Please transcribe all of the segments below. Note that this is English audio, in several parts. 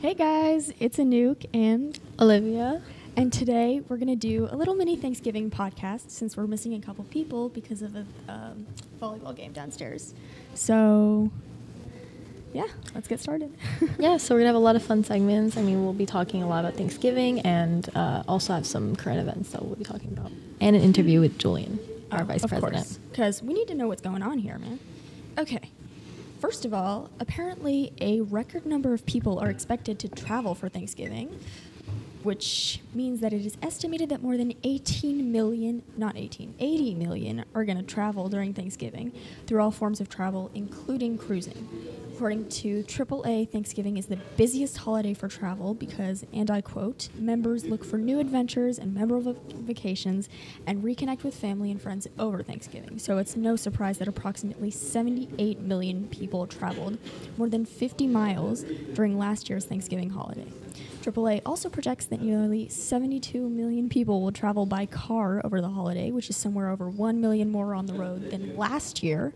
Hey guys, it's Anouk and Olivia. And today we're going to do a little mini Thanksgiving podcast since we're missing a couple people because of a volleyball game downstairs. So, yeah, let's get started. Yeah, so we're going to have a lot of fun segments. I mean, we'll be talking a lot about Thanksgiving and also have some current events that we'll be talking about. And an interview with Julian, our vice president. Because we need to know what's going on here, man. Okay. First of all, apparently a record number of people are expected to travel for Thanksgiving, which means that it is estimated that more than 80 million are going to travel during Thanksgiving through all forms of travel, including cruising. According to AAA, Thanksgiving is the busiest holiday for travel because, and I quote, members look for new adventures and memorable vacations and reconnect with family and friends over Thanksgiving. So it's no surprise that approximately 78 million people traveled more than 50 miles during last year's Thanksgiving holiday. AAA also projects that nearly 72 million people will travel by car over the holiday, which is somewhere over 1 million more on the road than last year.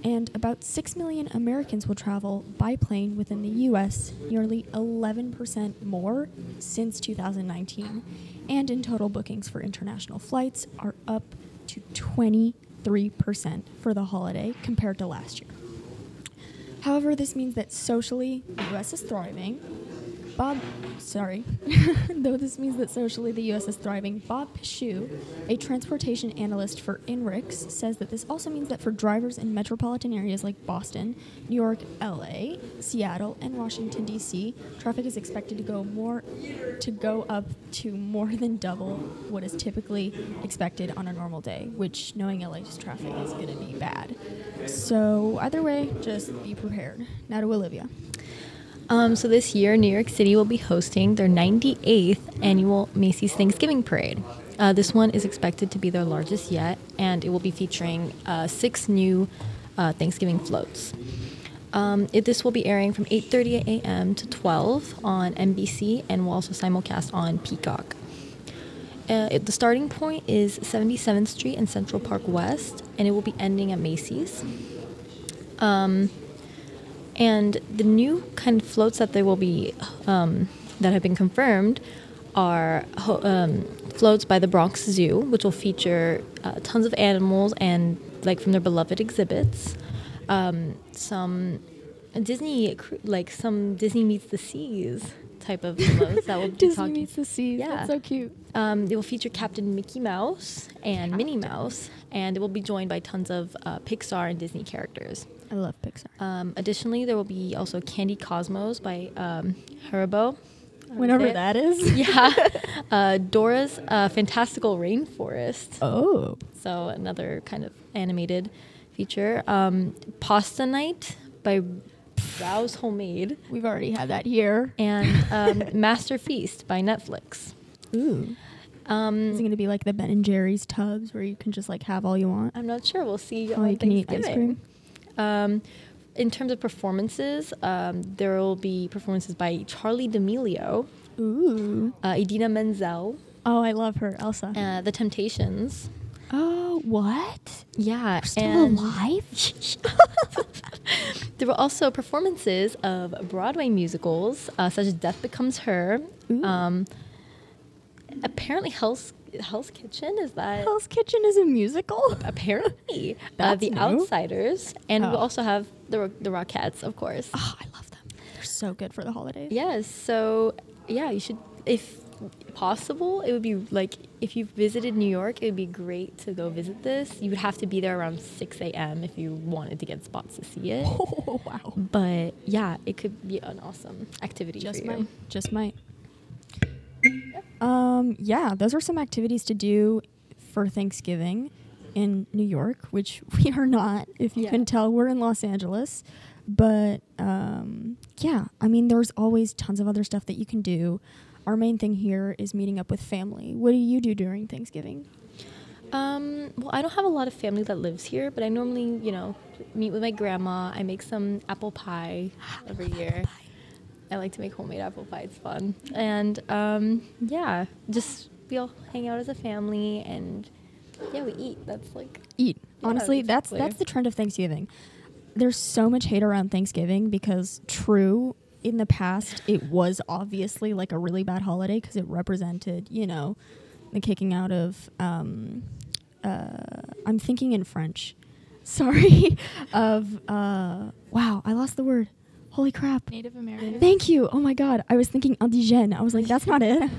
And about 6 million Americans will travel by plane within the U.S., nearly 11% more since 2019. And in total, bookings for international flights are up to 23% for the holiday compared to last year. However, this means that socially, the U.S. is thriving. Though this means that socially the U.S. is thriving, Bob Pichu, a transportation analyst for INRIX, says that this also means that for drivers in metropolitan areas like Boston, New York, L.A., Seattle, and Washington, D.C., traffic is expected to go up to more than double what is typically expected on a normal day, which, knowing L.A.'s traffic, is going to be bad. So either way, just be prepared. Now to Olivia. So this year, New York City will be hosting their 98th annual Macy's Thanksgiving Parade. This one is expected to be their largest yet, and it will be featuring 6 new Thanksgiving floats. This will be airing from 8:30 a.m. to 12 on NBC and will also simulcast on Peacock. The starting point is 77th Street and Central Park West, and it will be ending at Macy's. And the new kind of floats that there will be, that have been confirmed, are floats by the Bronx Zoo, which will feature tons of animals and from their beloved exhibits. Some Disney Meets the Seas type of floats that will be Disney Meets the Seas. Yeah. That's so cute. It will feature Captain Mickey Mouse and Minnie Mouse, and it will be joined by tons of Pixar and Disney characters. I love Pixar. Additionally, there will be also Candy Cosmos by Haribo. Whenever that is. Yeah. Dora's Fantastical Rainforest. Oh. So another kind of animated feature. Pasta Night by Browse Homemade. We've already had that here. And Master Feast by Netflix. Ooh. Is it going to be like the Ben & Jerry's tubs where you can just have all you want? I'm not sure. We'll see. Oh, you can eat ice cream? In terms of performances, there will be performances by Charlie D'Amelio. Ooh. Idina Menzel. Oh, I love her. Elsa. The Temptations. Oh, what? Yeah. They're still alive? There were also performances of Broadway musicals, such as Death Becomes Her. Apparently Hell's Kitchen, is that? Hell's Kitchen is a musical? Apparently. That's The new. Outsiders. And we also have the Rockettes, of course. Oh, I love them. They're so good for the holidays. Yes. So, yeah, you should, if possible, it would be if you've visited New York, it would be great to go visit this. You would have to be there around 6 a.m. if you wanted to get spots to see it. Oh, wow. But, yeah, it could be an awesome activity for you. Just might. Yeah, those are some activities to do for Thanksgiving in New York, which we are not. If you can tell, we're in Los Angeles. But, yeah, I mean, there's always tons of other stuff that you can do. Our main thing here is meeting up with family. What do you do during Thanksgiving? Well, I don't have a lot of family that lives here, but I normally, meet with my grandma. I make some apple pie every year. I like to make homemade apple pie. It's fun. And, just we all hang out as a family, and, we eat. That's Eat. Yeah, honestly, exactly. that's the trend of Thanksgiving. There's so much hate around Thanksgiving because true, in the past, it was obviously like a really bad holiday because it represented, the kicking out of, I'm thinking in French. Sorry. Wow, I lost the word. Holy crap. Native American. Thank you. Oh my God. I was thinking indigène. I was like, that's not it.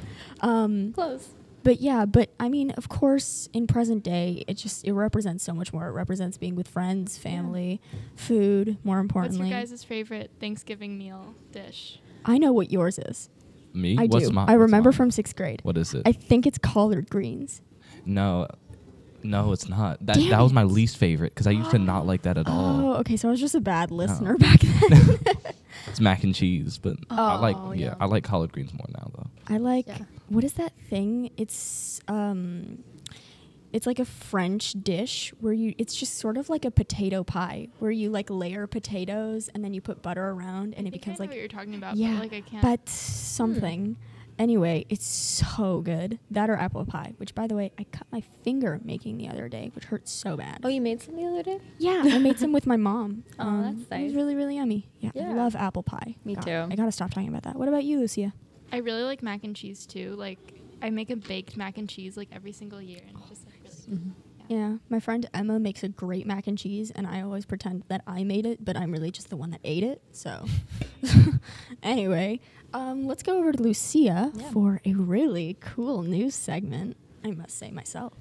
Close. But I mean, of course, in present day, it represents so much more. It represents being with friends, family, food, more What's importantly. your guys' favorite Thanksgiving meal dish? I know what yours is. Me? I What's do. mine? I What's remember mine? from 6th grade. What is it? I think it's collard greens. No, it's not. That Damn was my it. least favorite because I used to not like that at all. Oh, okay. So I was just a bad listener back then. It's mac and cheese, but I like yeah. I like collard greens more now though. I like, Yeah. what is that thing? It's like a French dish where it's just sort of like a potato pie where you like layer potatoes and then you put butter around and it I think becomes I know like, what you're talking about, yeah, but like I can't. but something. Anyway, it's so good. That or apple pie, which by the way, I cut my finger making the other day, which hurt so bad. Oh, you made some the other day? Yeah, I made some with my mom. Oh, that's It was nice. really, really yummy. Yeah, I Yeah. love apple pie. Me God, too. I gotta stop talking about that. What about you, Lucia? I really like mac and cheese too. Like I make a baked mac and cheese like every single year, and it's just like really. Mhm. Yeah, my friend Emma makes a great mac and cheese, and I always pretend that I made it, but I'm really just the one that ate it. So, anyway, let's go over to Lucia Yeah. for a really cool news segment, I must say myself.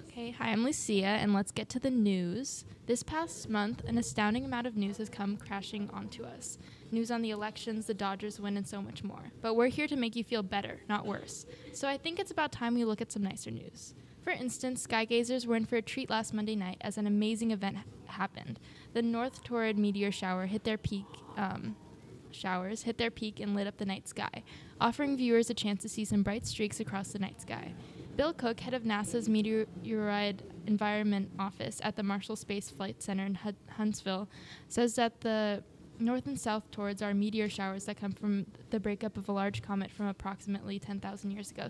Okay, hi, I'm Lucia, and let's get to the news. This past month, an astounding amount of news has come crashing onto us. News on the elections, the Dodgers win, and so much more. But we're here to make you feel better, not worse. So I think it's about time we look at some nicer news. For instance, skygazers were in for a treat last Monday night as an amazing event happened. The North Taurid meteor shower hit their peak. Showers hit their peak and lit up the night sky, offering viewers a chance to see some bright streaks across the night sky. Bill Cook, head of NASA's Meteorite Environment Office at the Marshall Space Flight Center in Huntsville, says that the north and south Taurids are meteor showers that come from the breakup of a large comet from approximately 10,000 years ago.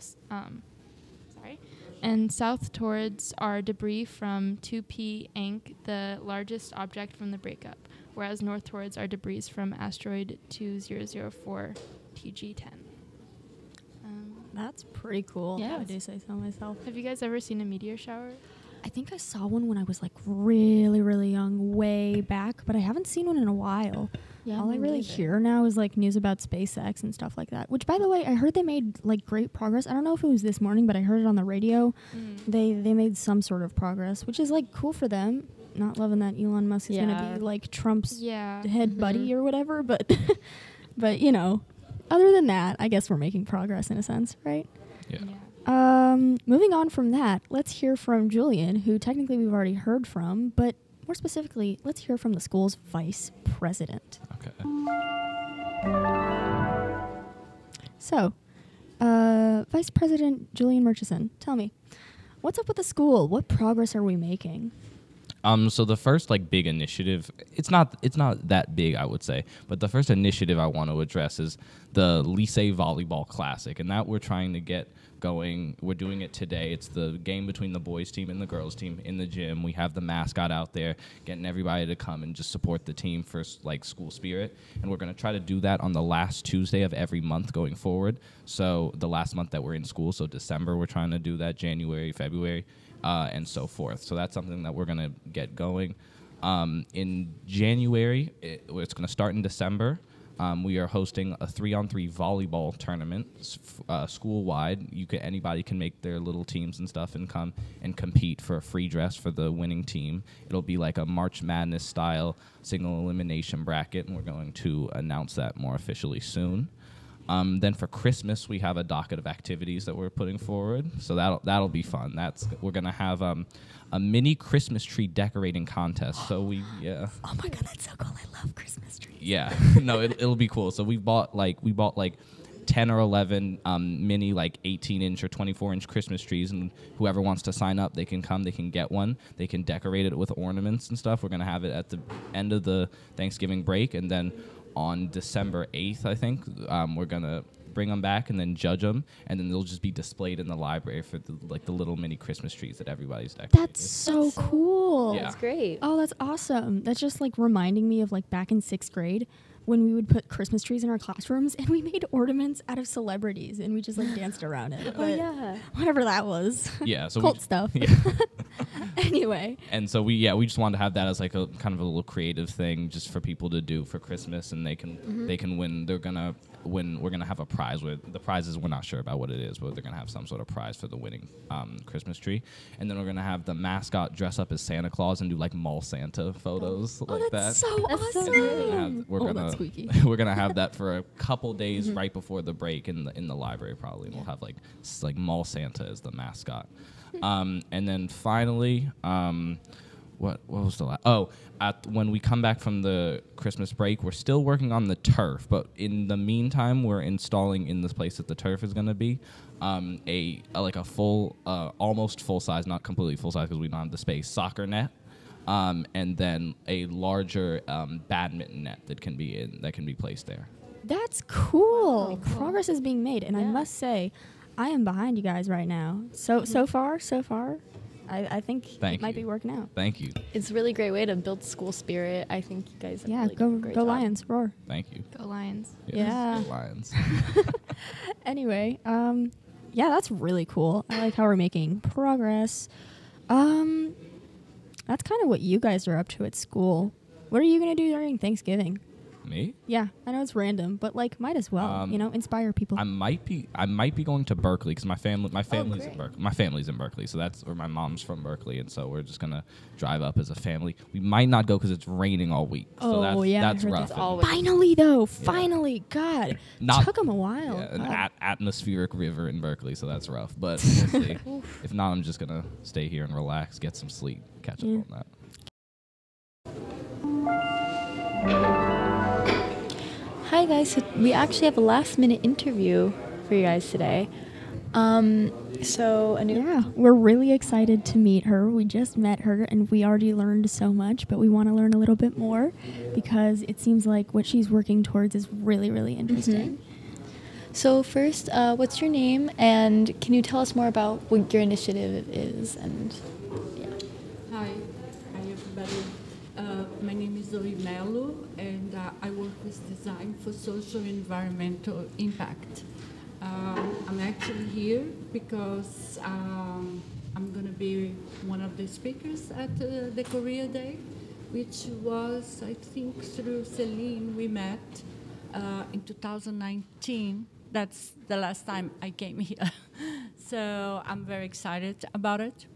And south Taurids are debris from 2P Encke, the largest object from the breakup, whereas north Taurids are debris from asteroid 2004 TG10. That's pretty cool. Yeah. I do say so myself. Have you guys ever seen a meteor shower? I think I saw one when I was like really, really young, way back, but I haven't seen one in a while. Yeah, All I me really neither. hear now is like news about SpaceX and stuff like that. Which, by the way, I heard they made like great progress. I don't know if it was this morning, but I heard it on the radio. They made some sort of progress, which is like cool for them. Not loving that Elon Musk is Yeah. gonna be like Trump's Yeah. head buddy Mhm. or whatever, but but other than that, I guess we're making progress in a sense, right? Yeah. Moving on from that, let's hear from Julian, who technically we've already heard from, but more specifically, let's hear from the school's vice president. Okay. So, Vice President Julian Murchison, tell me, what's up with the school? What progress are we making? So the first like big initiative, it's not that big, I would say, but the first initiative I want to address is the Lycée Volleyball Classic, and that we're trying to get going. We're doing it today. It's the game between the boys team and the girls team in the gym. We have the mascot out there, getting everybody to come and just support the team for like school spirit, and we're going to try to do that on the last Tuesday of every month going forward. So the last month that we're in school, so December, we're trying to do that, January, February, and so forth. So that's something that we're going to get going. In January, it's going to start in December. We are hosting a 3-on-3 volleyball tournament school-wide. Anybody can make their little teams and stuff and come and compete for a free dress for the winning team. It'll be like a March Madness style single elimination bracket, and we're going to announce that more officially soon. Then for Christmas, we have a docket of activities that we're putting forward, so that'll be fun. We're gonna have a mini Christmas tree decorating contest. So Oh my God, that's so cool! I love Christmas trees. yeah, no, it'll be cool. So we bought like 10 or 11 mini 18-inch or 24-inch Christmas trees, and whoever wants to sign up, they can come, they can get one, they can decorate it with ornaments and stuff. We're gonna have it at the end of the Thanksgiving break, and then on December 8th, I think, we're going to bring them back and then judge them, and then they'll just be displayed in the library for the little mini Christmas trees that everybody's decorating. That's so cool. Yeah. That's great. Oh, that's awesome. That's just like reminding me of like back in 6th grade. when we would put Christmas trees in our classrooms, and we made ornaments out of celebrities, and we just like danced around it. Oh, But yeah. whatever that was. Yeah, so Cult stuff. Yeah. Anyway, And so we just wanted to have that as like a kind of a little creative thing just for people to do for Christmas, and they can win. We're gonna have a prize. With the prizes, we're not sure about what it is, but they're gonna have some sort of prize for the winning Christmas tree. And then we're gonna have the mascot dress up as Santa Claus and do like mall Santa photos like that's that. so That's so awesome. great. We're Oh, gonna that's squeaky. we're gonna have that for a couple days right before the break in the library probably, and we'll have like mall Santa as the mascot. And then finally, what was the last? Oh, when we come back from the Christmas break, we're still working on the turf, but in the meantime, we're installing in this place that the turf is going to be a full, almost full size, not completely full size because we don't have the space, soccer net. And then a larger badminton net that can be placed there. That's cool. Wow, cool. Progress is being made, and I Yeah. must say, I am behind you guys right now. So far, I think Thank it might you. be working out. Thank you. It's a really great way to build school spirit. I think you guys have Yeah, really done a great go job. Lions, roar. Thank you. Go Lions. Yes, Yeah. go Lions. Anyway, yeah, that's really cool. I like how we're making progress. That's kind of what you guys are up to at school. What are you gonna do during Thanksgiving? Me? Yeah, I know it's random, but like, might as well, inspire people. I might be going to Berkeley because my family's great. in Berkeley. My family's in Berkeley, so that's where my mom's from Berkeley, and so we're just gonna drive up as a family. We might not go because it's raining all week. So Oh, yeah, I that's heard rough. that. And Always. Finally, though, finally, God, Not- took them a while. yeah, an God. atmospheric river in Berkeley, so that's rough. But we'll see. If not, I'm just gonna stay here and relax, get some sleep, catch up Yeah. on that. Hi guys, so we actually have a last minute interview for you guys today. So Yeah, we're really excited to meet her. We just met her and we already learned so much, but we want to learn a little bit more because it seems like what she's working towards is really, really interesting. So first, what's your name, and can you tell us more about what your initiative is? And yeah. Hi everybody. My name is Zoe Melo, and I work with design for social and environmental impact. I'm actually here because I'm going to be one of the speakers at the Korea Day, which was, I think, through Celine we met in 2019. That's the last time I came here. So I'm very excited about it.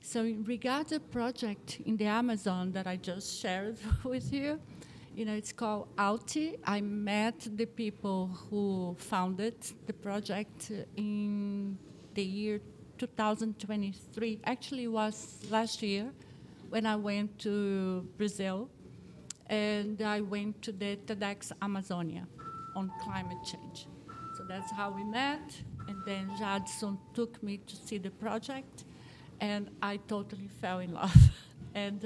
So in regard to the project in the Amazon that I just shared with you, it's called Alti. I met the people who founded the project in the year 2023. Actually, it was last year when I went to Brazil, and I went to the TEDx Amazonia on climate change. So that's how we met, and then Jadson took me to see the project, and I totally fell in love. And,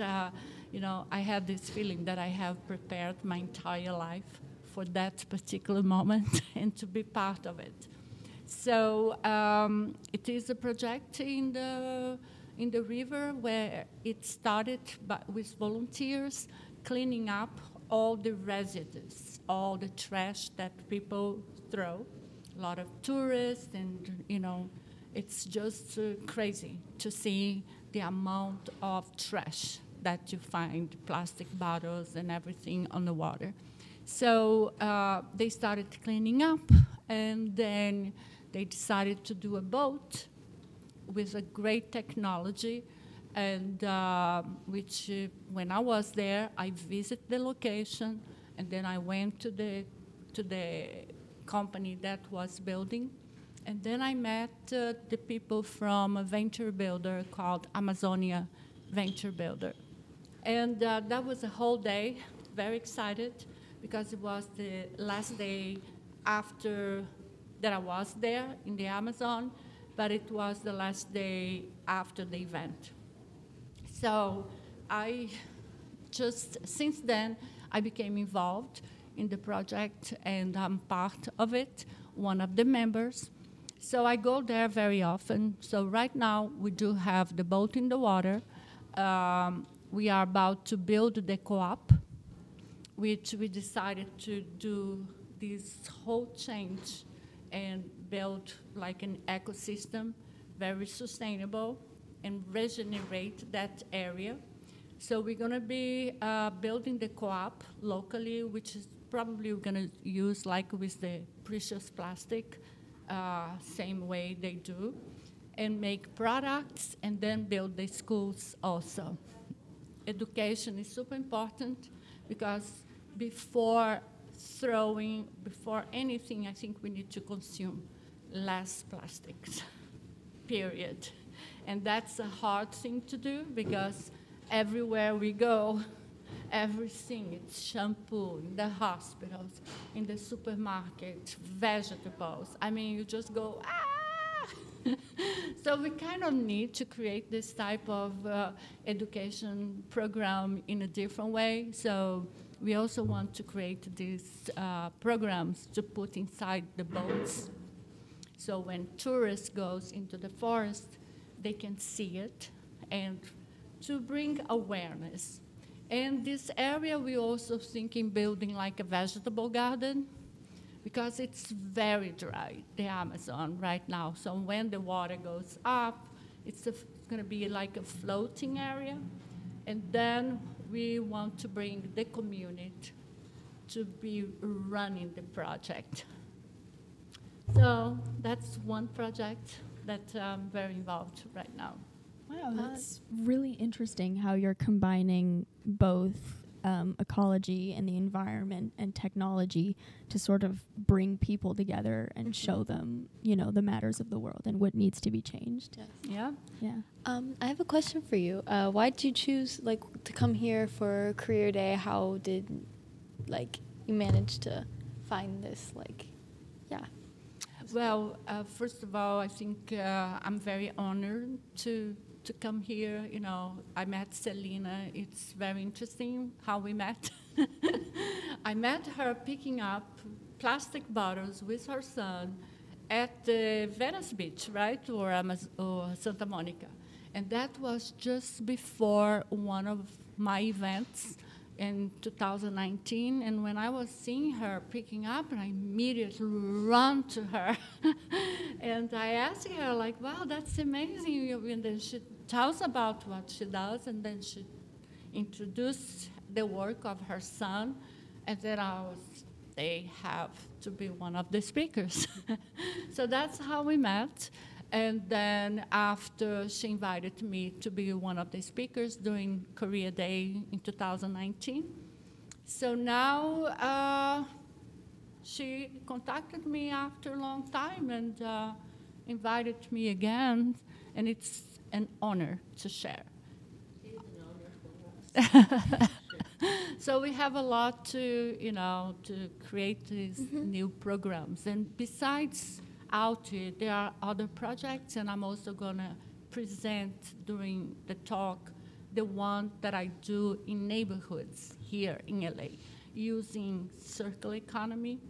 I had this feeling that I have prepared my entire life for that particular moment and to be part of it. So it is a project in the river where it started with volunteers cleaning up all the residues, all the trash that people throw. A lot of tourists, and it's just crazy to see the amount of trash that you find, plastic bottles and everything on the water. So they started cleaning up, and then they decided to do a boat with a great technology, and which when I was there, I visited the location, and then I went to the company that was building. And then I met the people from a venture builder called Amazonia Venture Builder. And that was a whole day, very excited, because it was the last day after that I was there in the Amazon, but it was the last day after the event. So since then, I became involved in the project, and I'm part of it, one of the members. So I go there very often. So right now, we do have the boat in the water. We are about to build the co-op, which we decided to do this whole change and build like an ecosystem, very sustainable, and regenerate that area. So we're going to be building the co-op locally, which is probably we're going to use like with the precious plastic, same way they do, and make products and then build the schools also. Education is super important because before anything, I think we need to consume less plastics, period. And that's a hard thing to do because everywhere we go, everything, it's shampoo, in the hospitals, in the supermarket, vegetables. I mean, you just go, ah! So we kind of need to create this type of education program in a different way. So we also want to create these programs to put inside the boats. So when tourists goes into the forest, they can see it, and to bring awareness. And this area, we also thinking building like a vegetable garden, because it's very dry, the Amazon right now. So when the water goes up, it's going to be like a floating area. And then we want to bring the community to be running the project. So that's one project that I'm very involved right now. Wow, that's really interesting how you're combining both ecology and the environment and technology to sort of bring people together and show them, the matters of the world and what needs to be changed. Yeah. Yeah. I have a question for you. Why did you choose to come here for Career Day? How did you manage to find this Well, first of all, I think I'm very honored to come here. I met Celina. It's very interesting how we met. I met her picking up plastic bottles with her son at the Venice Beach, right, or Santa Monica. And that was just before one of my events in 2019, and when I was seeing her picking up, and I immediately ran to her, and I asked her, wow, that's amazing, and then she tells about what she does, and then she introduced the work of her son, and then they have to be one of the speakers. So that's how we met. And then after, she invited me to be one of the speakers during Career Day in 2019. So now she contacted me after a long time and invited me again, and it's an honor to share. So we have a lot to create these new programs. And besides Alti, there are other projects, and I'm also going to present during the talk the one that I do in neighborhoods here in LA, using circular economy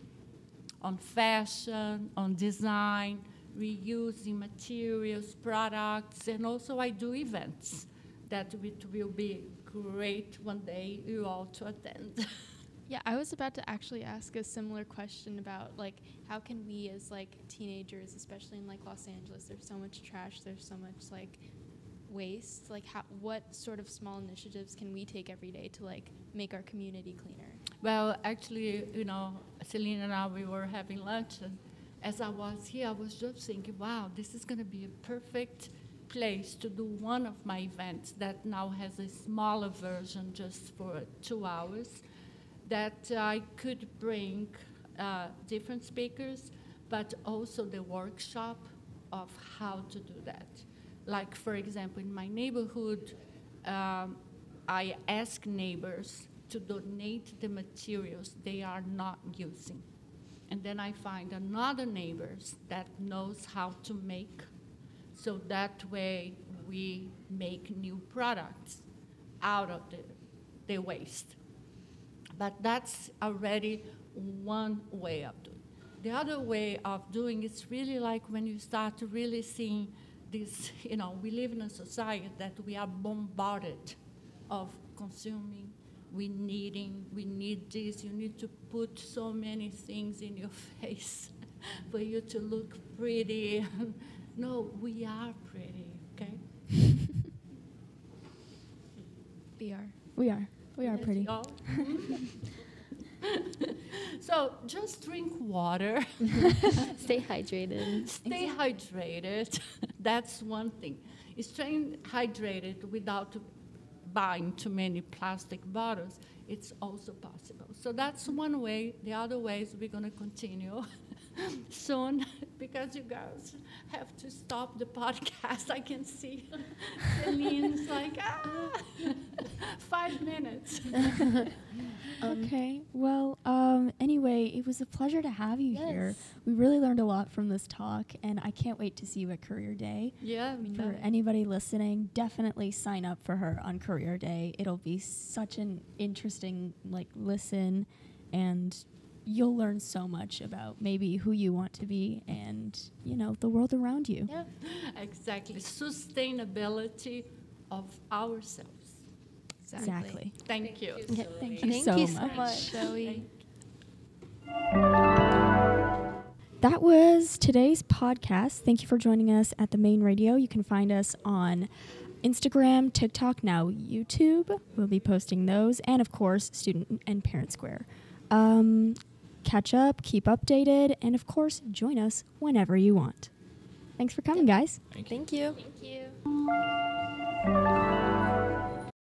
on fashion, on design, reusing materials, products, and also I do events that it will be great one day you all to attend. Yeah, I was about to actually ask a similar question about how can we as teenagers, especially in Los Angeles, there's so much trash, there's so much waste. What sort of small initiatives can we take every day to make our community cleaner? Well, actually, Celina and I, we were having lunch, and as I was here, I was just thinking, wow, this is going to be a perfect place to do one of my events that now has a smaller version just for 2 hours, that I could bring different speakers, but also the workshop of how to do that. Like, for example, in my neighborhood, I ask neighbors to donate the materials they are not using. And then I find another neighbors that knows how to make, so that way we make new products out of the waste. But that's already one way of doing it. The other way of doing is really when you start to really seeing this, we live in a society that we are bombarded of consuming we need this, you need to put so many things in your face for you to look pretty. No, we are pretty, okay? We are. We are. We are Yes, pretty. y'all. So just drink water. Stay hydrated. Stay hydrated. That's one thing. Staying hydrated without buying too many plastic bottles, it's also possible. So that's one way. The other way is we're going to continue soon because you guys have to stop the podcast. I can see Celine's like, 5 minutes. Okay. Well, anyway, it was a pleasure to have you here. Yes. We really learned a lot from this talk, and I can't wait to see you at Career Day. Yeah, For anybody listening, definitely sign up for her on Career Day. It'll be such an interesting listen, and you'll learn so much about maybe who you want to be and, the world around you. Yeah. exactly. Sustainability of ourselves. Exactly. Thank you. Okay. Thank you Thank so you so much. much. Zoe. That was today's podcast. Thank you for joining us at the main radio. You can find us on Instagram, TikTok, now YouTube. We'll be posting those. And, of course, Student and Parent Square. Catch up, keep updated, and, of course, join us whenever you want. Thanks for coming, guys. Thank you. Thank you. Thank you.